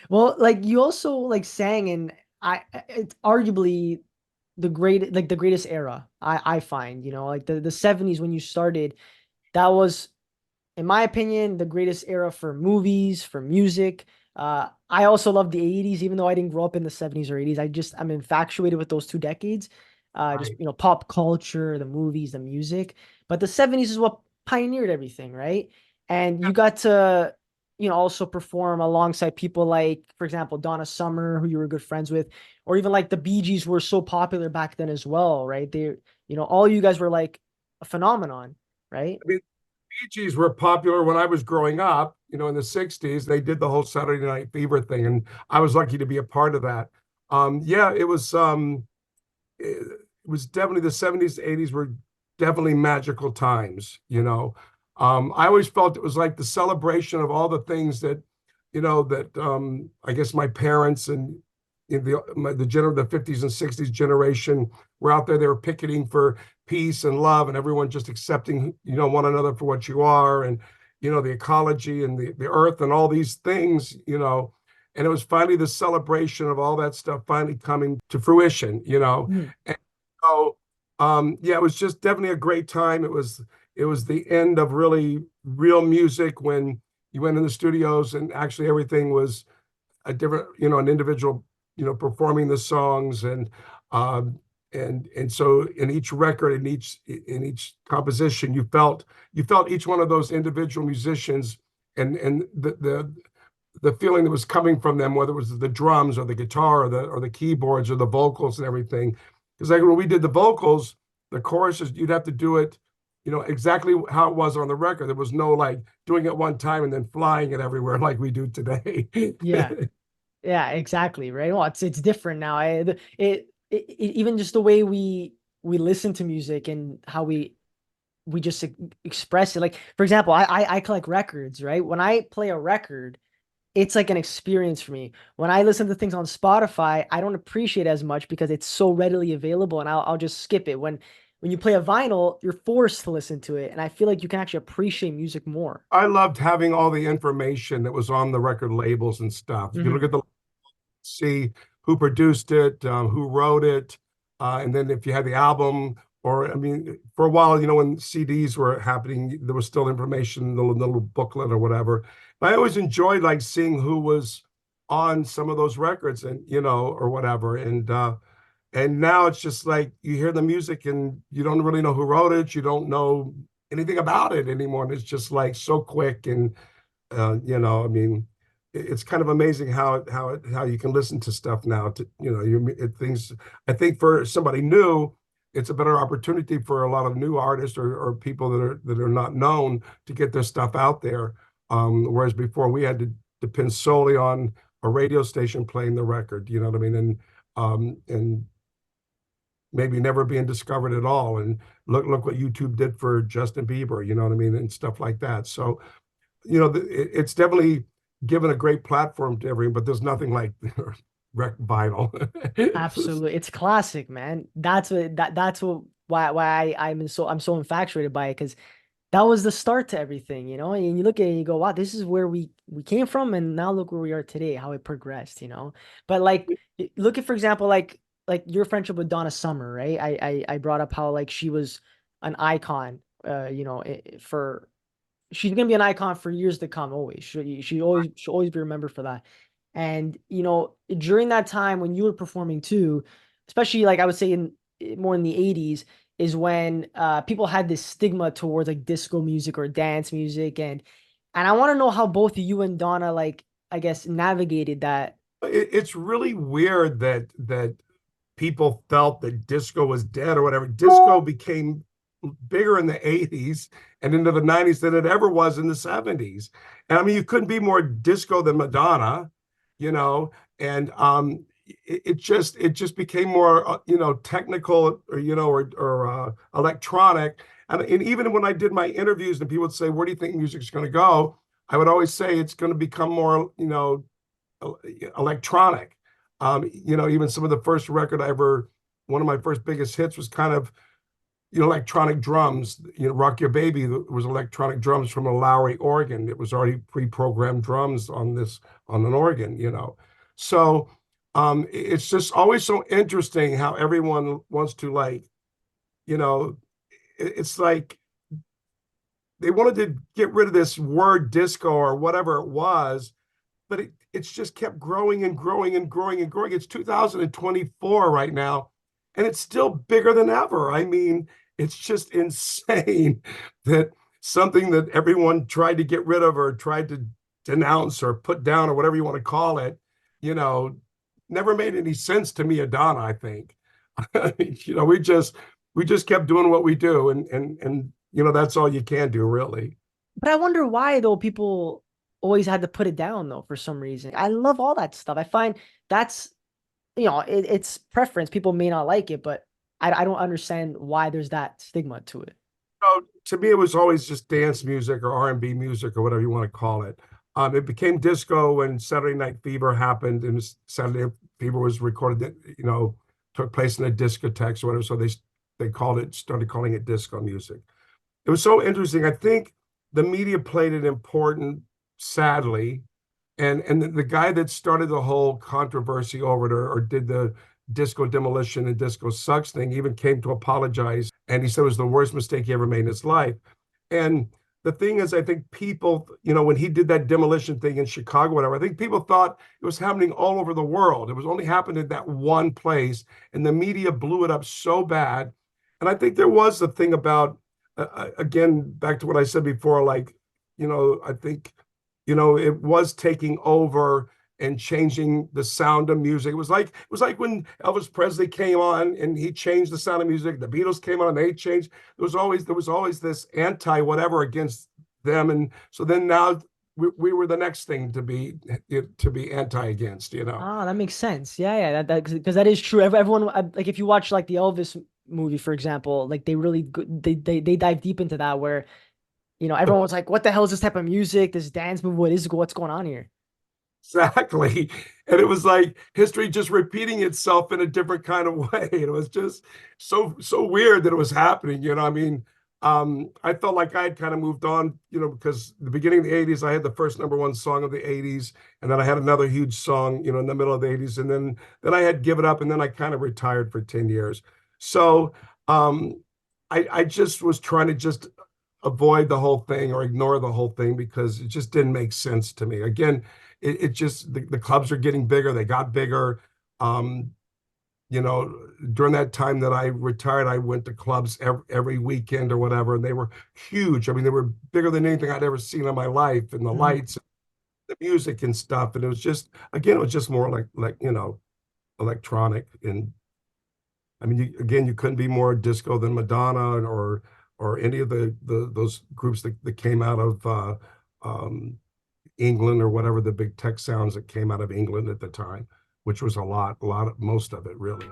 Well, like you also like sang in it's arguably the greatest era I find, like the 70s when you started, that was in my opinion, the greatest era for movies, for music. I also love the 80s, even though I didn't grow up in the 70s or 80s. I'm infatuated with those two decades. Just, Right. pop culture, the movies, the music. But the 70s is what pioneered everything, right? And you got to, also perform alongside people like, for example, Donna Summer, who you were good friends with, or even like the Bee Gees were so popular back then as well, right? All you guys were like a phenomenon, right? I mean, Bee Gees were popular when I was growing up, in the 60s. They did the whole Saturday Night Fever thing, and I was lucky to be a part of that. Yeah, it was definitely the 70s, 80s were definitely magical times. I always felt it was like the celebration of all the things that I guess my parents and the 50s and 60s generation were out there. They were picketing for peace and love and everyone just accepting, one another for what you are, and the ecology and the earth and all these things. And it was finally the celebration of all that stuff finally coming to fruition. Mhm. And so yeah, it was just definitely a great time. It was the end of really real music when you went in the studios and actually everything was a different, an individual, performing the songs, and so in each record, in each composition, you felt each one of those individual musicians, and the feeling that was coming from them, whether it was the drums or the guitar or the keyboards or the vocals and everything. Because like when we did the vocals, the choruses, you'd have to do it, exactly how it was on the record. There was no like doing it one time and then flying it everywhere like we do today. Yeah. Yeah, exactly, right? Well, it's different now. Even just the way we listen to music and how we just express it. Like, for example, I collect records, right? When I play a record, it's like an experience for me. When I listen to things on Spotify, I don't appreciate it as much because it's so readily available, and I'll just skip it. When you play a vinyl, you're forced to listen to it, and I feel like you can actually appreciate music more. I loved having all the information that was on the record labels and stuff. You could look Hmm. at the see who produced it, who wrote it, and then if you had the album, or I mean, for a while, when CDs were happening, there was still information in the little booklet or whatever. But I always enjoyed like seeing who was on some of those records, and or whatever. And now it's just like you hear the music and you don't really know who wrote it. You don't know anything about it anymore. And it's just like so quick. And I mean, it's kind of amazing how you can listen to stuff now. Things. I think for somebody new, it's a better opportunity for a lot of new artists or people that are not known to get their stuff out there. Whereas before we had to depend solely on a radio station playing the record. You know what I mean? And maybe never being discovered at all. And look what YouTube did for Justin Bieber. You know what I mean? And stuff like that. So it's definitely given a great platform to everyone, but there's nothing like rec vinyl. Absolutely. It's classic, man. That's what why I'm so infatuated by it, because that was the start to everything, and you look at it and you go, wow, this is where we came from, and now look where we are today, how it progressed. But like look at, for example, like your friendship with Donna Summer, right? I brought up how like she was an icon, for she's gonna be an icon for years to come. Always, she'll always be remembered for that. And during that time when you were performing too, especially like I would say in more in the 80s, is when people had this stigma towards like disco music or dance music, and I want to know how both you and Donna, like, I guess, navigated that. It's really weird that people felt that disco was dead or whatever. Disco became bigger in the 80s and into the 90s than it ever was in the 70s. And I mean, you couldn't be more disco than Madonna, you know, and it just became more technical, or electronic. And even when I did my interviews and people would say, where do you think music's going to go? I would always say it's going to become more, electronic. Even some of the first record I ever, one of my first biggest hits was kind of electronic drums. Rock Your Baby was electronic drums from a Lowry organ. It was already pre-programmed drums on an organ. So it's just always so interesting how everyone wants to you know, it's like they wanted to get rid of this word disco or whatever it was, but it's just kept growing and growing and growing and growing. It's 2024 right now, and it's still bigger than ever. I mean, it's just insane that something that everyone tried to get rid of or tried to denounce or put down or whatever you want to call it, you know, never made any sense to me or Donna, I think. We just kept doing what we do, and that's all you can do, really. But I wonder why though people always had to put it down though for some reason. I love all that stuff. I find that's it's preference. People may not like it, but I don't understand why there's that stigma to it. To me, it was always just dance music or R&B music or whatever you want to call it. It became disco when Saturday Night Fever happened, and Saturday Night Fever was recorded, took place in a discotheque or whatever. So started calling it disco music. It was so interesting. I think the media played it important, sadly, and the guy that started the whole controversy over it, or did the disco demolition and disco sucks thing, even came to apologize, and he said it was the worst mistake he ever made in his life. And the thing is, I think people, when he did that demolition thing in Chicago, whatever, I think people thought it was happening all over the world. It was only happening in that one place, and the media blew it up so bad. And I think there was the thing about, again, back to what I said before, I think, it was taking over and changing the sound of music. It was like when Elvis Presley came on and he changed the sound of music. The Beatles came on and they changed. There was always this anti whatever against them, and so then now we were the next thing to be anti against. Ah, that makes sense. Yeah, yeah, that because that is true. Everyone like if you watch like the Elvis movie, for example, like they really they dive deep into that where everyone was like, "What the hell is this type of music? This dance move? What's going on here?" Exactly. And it was like history just repeating itself in a different kind of way. It was just so weird that it was happening. I mean, I felt like I had kind of moved on, because the beginning of the 80s, I had the first number one song of the 80s, and then I had another huge song, in the middle of the 80s, and then I had given up, and then I kind of retired for 10 years. So I just was trying to just avoid the whole thing or ignore the whole thing because it just didn't make sense to me. Again, it just the clubs are getting bigger. They got bigger. Um, During that time that I retired, I went to clubs every weekend or whatever, and they were huge. I mean, they were bigger than anything I'd ever seen in my life, and the Mhm. lights, the music and stuff. And it was just, again, it was just more like electronic. And I mean, you couldn't be more disco than Madonna or any of those groups that came out of um, England or whatever, the big tech sounds that came out of England at the time, which was a lot of most of it really.